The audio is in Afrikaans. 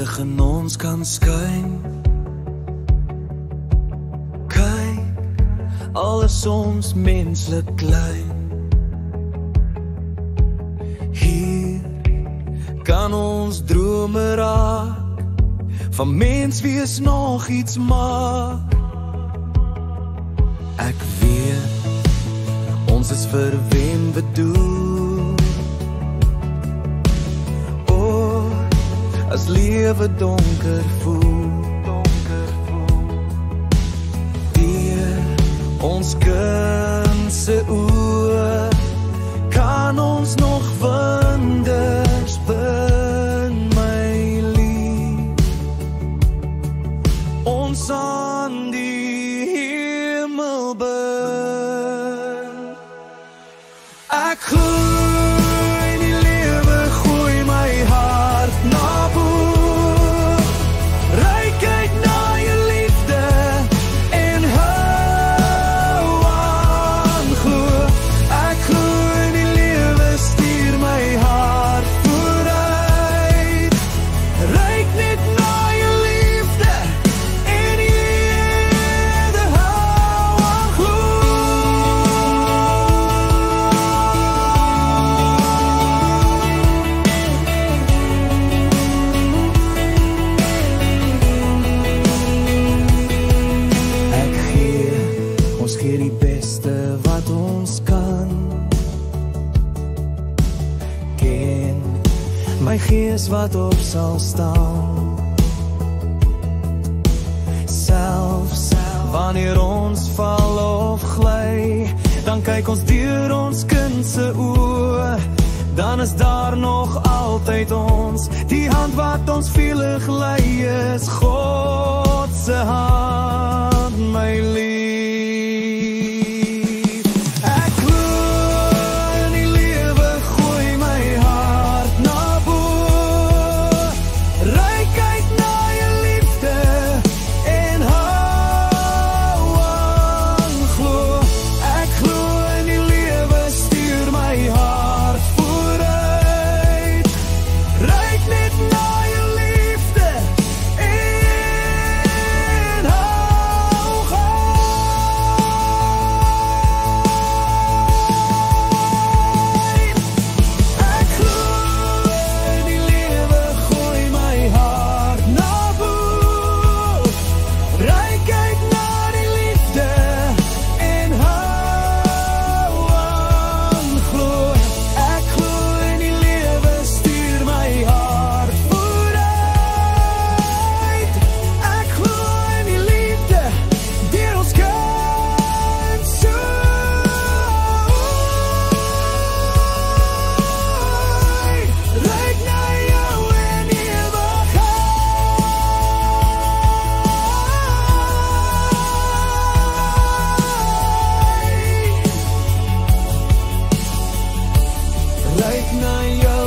lig in ons kan skyn. Kyk, alles soms menslik klein. Hier kan ons drome raak, van mens wees nog iets maak. Ek weet, ons is vir wem bedoel. O, as lewe donker voel, deur ons kind se oë kan ons nog wonders bin, my lief. Ons aan die hemel bin. Ek groei in die lewe, gooi my hart na bo. Ryk uit na jou liefde en hou aan glo. Ek groei in die lewe, stuur my hart vooruit. Ryk net na jou liefde en eerder hou aan glo. Ons gee die beste wat ons kan. Ken my gees wat op sal staan. Selfs wanneer ons val of gly, dan kyk ons deur ons kind se oë. Dan is daar nog altyd ons, die hand wat ons veilig lei is God se hand, my lief. Ek glo in die lewe, gooi my hart na bo. Ryk uit na jou liefde en hou aan glo. Ek glo in die lewe, stuur my hart vooruit. Ryk net na jou liefde en hou gaan. Ek glo in die lewe, gooi my hart na bo. Ryk uit na die liefde en hou aan glo. Ek glo in die lewe, stuur my hart vooruit. Ek glo in die liefde, deur ons kan so. Ryk na jou en ewigheid. Ryk na jou